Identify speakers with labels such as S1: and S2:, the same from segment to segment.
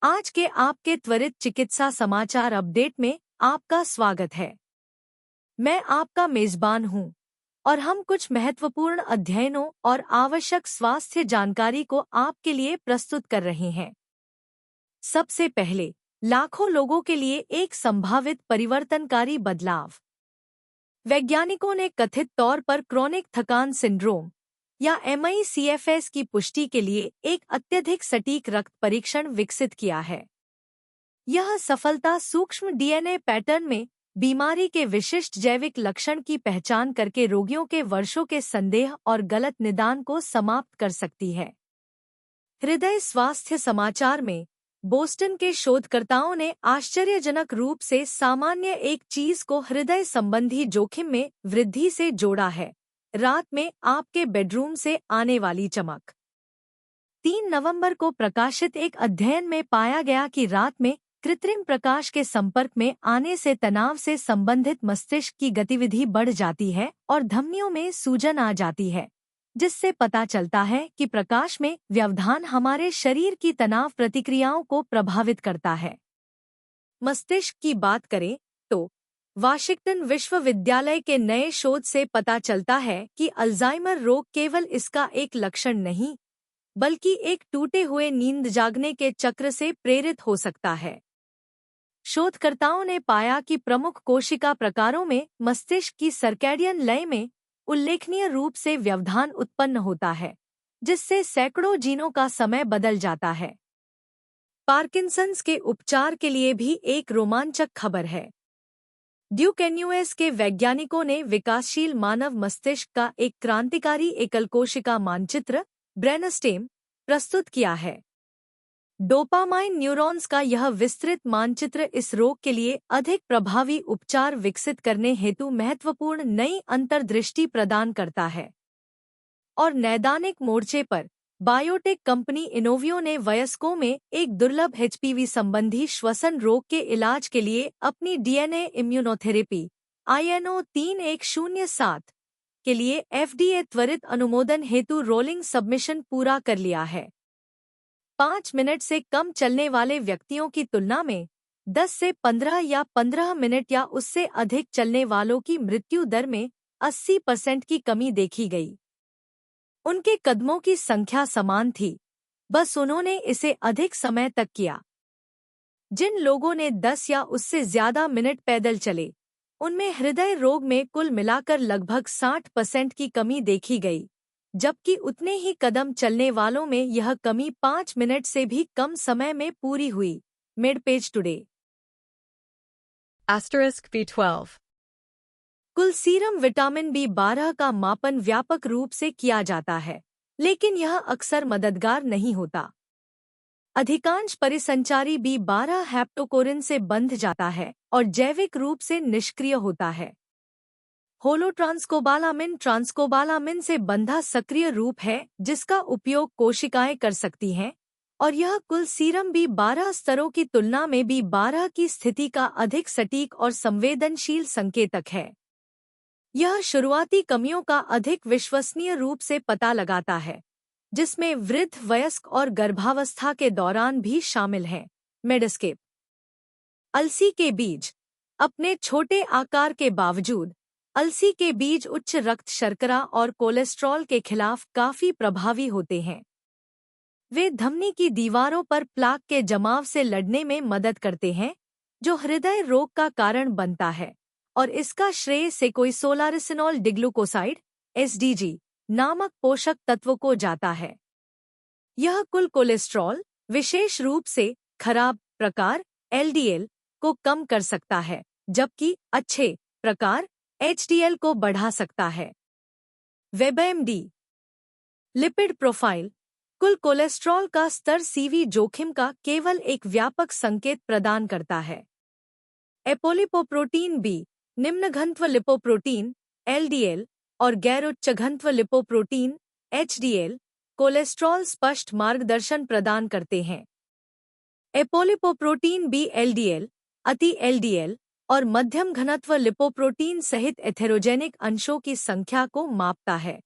S1: आज के आपके त्वरित चिकित्सा समाचार अपडेट में आपका स्वागत है। मैं आपका मेजबान हूं और हम कुछ महत्वपूर्ण अध्ययनों और आवश्यक स्वास्थ्य जानकारी को आपके लिए प्रस्तुत कर रहे हैं। सबसे पहले, लाखों लोगों के लिए एक संभावित परिवर्तनकारी बदलाव। वैज्ञानिकों ने कथित तौर पर क्रोनिक थकान सिंड्रोम या MICFS की पुष्टि के लिए एक अत्यधिक सटीक रक्त परीक्षण विकसित किया है। यह सफलता सूक्ष्म DNA पैटर्न में बीमारी के विशिष्ट जैविक लक्षण की पहचान करके रोगियों के वर्षों के संदेह और गलत निदान को समाप्त कर सकती है। हृदय स्वास्थ्य समाचार में बोस्टन के शोधकर्ताओं ने आश्चर्यजनक रूप से सामान्य एक चीज को हृदय संबंधी जोखिम में वृद्धि से जोड़ा है: रात में आपके बेडरूम से आने वाली चमक। 3 नवंबर को प्रकाशित एक अध्ययन में पाया गया कि रात में कृत्रिम प्रकाश के संपर्क में आने से तनाव से संबंधित मस्तिष्क की गतिविधि बढ़ जाती है और धमनियों में सूजन आ जाती है, जिससे पता चलता है कि प्रकाश में व्यवधान हमारे शरीर की तनाव प्रतिक्रियाओं को प्रभावित करता है। मस्तिष्क की बात करें तो वाशिंगटन विश्वविद्यालय के नए शोध से पता चलता है कि अल्जाइमर रोग केवल इसका एक लक्षण नहीं, बल्कि एक टूटे हुए नींद जागने के चक्र से प्रेरित हो सकता है। शोधकर्ताओं ने पाया कि प्रमुख कोशिका प्रकारों में मस्तिष्क की सर्कैडियन लय में उल्लेखनीय रूप से व्यवधान उत्पन्न होता है, जिससे सैकड़ों जीनों का समय बदल जाता है। पार्किंसंस के उपचार के लिए भी एक रोमांचक खबर है। ड्यूक NUS के वैज्ञानिकों ने विकासशील मानव मस्तिष्क का एक क्रांतिकारी एकल कोशिका मानचित्र ब्रेनस्टेम प्रस्तुत किया है। डोपामाइन न्यूरॉन्स का यह विस्तृत मानचित्र इस रोग के लिए अधिक प्रभावी उपचार विकसित करने हेतु महत्वपूर्ण नई अंतर्दृष्टि प्रदान करता है। और नैदानिक मोर्चे पर बायोटेक कंपनी इनोवियो ने वयस्कों में एक दुर्लभ HPV संबंधी श्वसन रोग के इलाज के लिए अपनी DNA इम्यूनोथेरेपी INO3107 के लिए FDA त्वरित अनुमोदन हेतु रोलिंग सबमिशन पूरा कर लिया है। 5 मिनट से कम चलने वाले व्यक्तियों की तुलना में 10 से 15 या 15 मिनट या उससे अधिक चलने वालों की मृत्यु दर में 80% की कमी देखी गई। उनके कदमों की संख्या समान थी, बस उन्होंने इसे अधिक समय तक किया। जिन लोगों ने 10 या उससे ज्यादा मिनट पैदल चले, उनमें हृदय रोग में कुल मिलाकर लगभग 60% की कमी देखी गई, जबकि उतने ही कदम चलने वालों में यह कमी 5 मिनट से भी कम समय में पूरी हुई। मिडपेज टुडे।
S2: *B12
S1: कुल सीरम विटामिन B12 का मापन व्यापक रूप से किया जाता है, लेकिन यह अक्सर मददगार नहीं होता। अधिकांश परिसंचारी B12 हैप्टोकोरिन से बंध जाता है और जैविक रूप से निष्क्रिय होता है। होलोट्रांसकोबालामिन ट्रांसकोबालामिन से बंधा सक्रिय रूप है जिसका उपयोग कोशिकाएं कर सकती हैं, और यह कुल सीरम B12 स्तरों की तुलना में B12 की स्थिति का अधिक सटीक और संवेदनशील संकेतक है। यह शुरुआती कमियों का अधिक विश्वसनीय रूप से पता लगाता है, जिसमें वृद्ध, वयस्क और गर्भावस्था के दौरान भी शामिल हैं। मेडस्केप। अलसी के बीज। अपने छोटे आकार के बावजूद अलसी के बीज उच्च रक्त शर्करा और कोलेस्ट्रॉल के खिलाफ काफी प्रभावी होते हैं। वे धमनी की दीवारों पर प्लाक के जमाव से लड़ने में मदद करते हैं, जो हृदय रोग का कारण बनता है, और इसका श्रेय सेकोइसोलारिसिनॉल डिग्लूकोसाइड SDG नामक पोषक तत्व को जाता है। यह कुल कोलेस्ट्रॉल, विशेष रूप से खराब प्रकार LDL को कम कर सकता है, जबकि अच्छे प्रकार HDL को बढ़ा सकता है। WebMD। Lipid profile. कुल कोलेस्ट्रॉल का स्तर CV जोखिम का केवल एक व्यापक संकेत प्रदान करता है। एपोलिपोप्रोटीन B, निम्न घनत्व लिपोप्रोटीन LDL और गैर उच्च घनत्व लिपोप्रोटीन HDL कोलेस्ट्रॉल स्पष्ट मार्गदर्शन प्रदान करते हैं। एपोलिपोप्रोटीन B LDL, अति LDL और मध्यम घनत्व लिपोप्रोटीन सहित एथेरोजेनिक अंशों की संख्या को मापता है।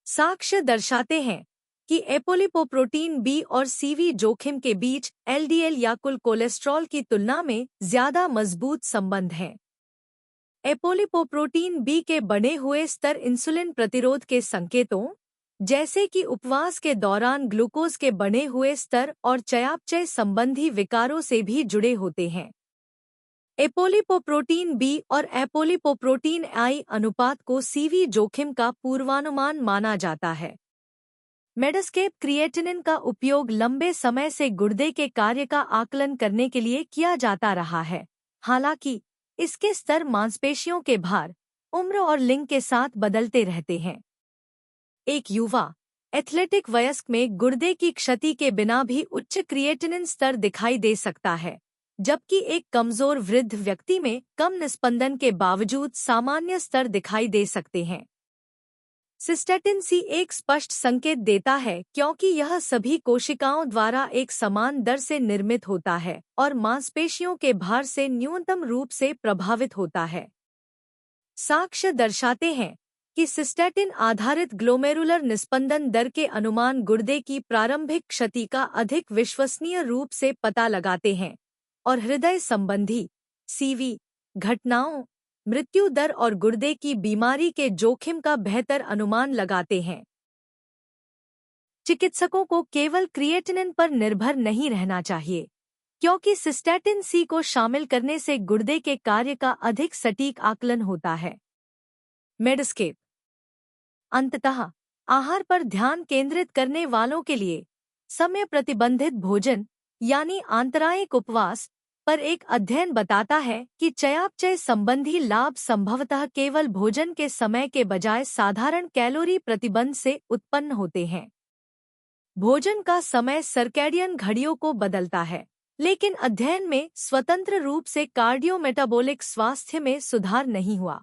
S1: साक्ष्य दर्शाते हैं कि एपोलिपोप्रोटीन बी और सीवी जोखिम के बीच एलडीएल या कुल कोलेस्ट्रॉल की तुलना में ज्यादा मजबूत संबंध है। एपोलिपोप्रोटीन बी के बढ़े हुए स्तर इंसुलिन प्रतिरोध के संकेतों जैसे कि उपवास के दौरान ग्लूकोज के बढ़े हुए स्तर और चयापचय संबंधी विकारों से भी जुड़े होते हैं। एपोलिपोप्रोटीन बी और एपोलिपोप्रोटीन आई अनुपात को सीवी जोखिम का पूर्वानुमान माना जाता है। मेडस्केप क्रिएटिनिन का उपयोग लंबे समय से गुर्दे के कार्य का आकलन करने के लिए किया जाता रहा है। हालांकि इसके स्तर मांसपेशियों के भार, उम्र और लिंग के साथ बदलते रहते हैं। एक युवा एथलेटिक वयस्क में गुर्दे की क्षति के बिना भी उच्च क्रिएटिनिन स्तर दिखाई दे सकता है, जबकि एक कमजोर वृद्ध व्यक्ति में कम निस्पंदन के बावजूद सामान्य स्तर दिखाई दे सकते हैं। सिस्टेटिन सी एक स्पष्ट संकेत देता है क्योंकि यह सभी कोशिकाओं द्वारा एक समान दर से निर्मित होता है और मांसपेशियों के भार से न्यूनतम रूप से प्रभावित होता है। साक्ष्य दर्शाते हैं कि सिस्टेटिन आधारित ग्लोमेरुलर निस्पंदन दर के अनुमान गुर्दे की प्रारंभिक क्षति का अधिक विश्वसनीय रूप से पता लगाते हैं और हृदय संबंधी सीवी घटनाओं, मृत्यु दर और गुर्दे की बीमारी के जोखिम का बेहतर अनुमान लगाते हैं। चिकित्सकों को केवल क्रिएटिनिन पर निर्भर नहीं रहना चाहिए, क्योंकि सिस्टेटिन सी को शामिल करने से गुर्दे के कार्य का अधिक सटीक आकलन होता है। मेडस्केप अंततः आहार पर ध्यान केंद्रित करने वालों के लिए समय प्रतिबंधित भोजन यानी आंतरायिक उपवास पर एक अध्ययन बताता है कि चयापचय संबंधी लाभ संभवतः केवल भोजन के समय के बजाय साधारण कैलोरी प्रतिबंध से उत्पन्न होते हैं। भोजन का समय सर्कैडियन घड़ियों को बदलता है, लेकिन अध्ययन में स्वतंत्र रूप से कार्डियोमेटाबॉलिक स्वास्थ्य में सुधार नहीं हुआ।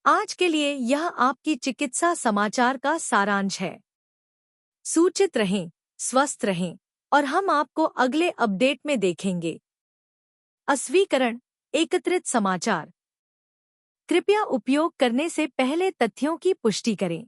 S1: आज के लिए यह आपकी चिकित्सा समाचार का सारांश है। सूचित रहें, स्वस्थ रहें और हम आपको अगले अपडेट में देखेंगे। अस्वीकरण एकत्रित समाचार। कृपया उपयोग करने से पहले तथ्यों की पुष्टि करें।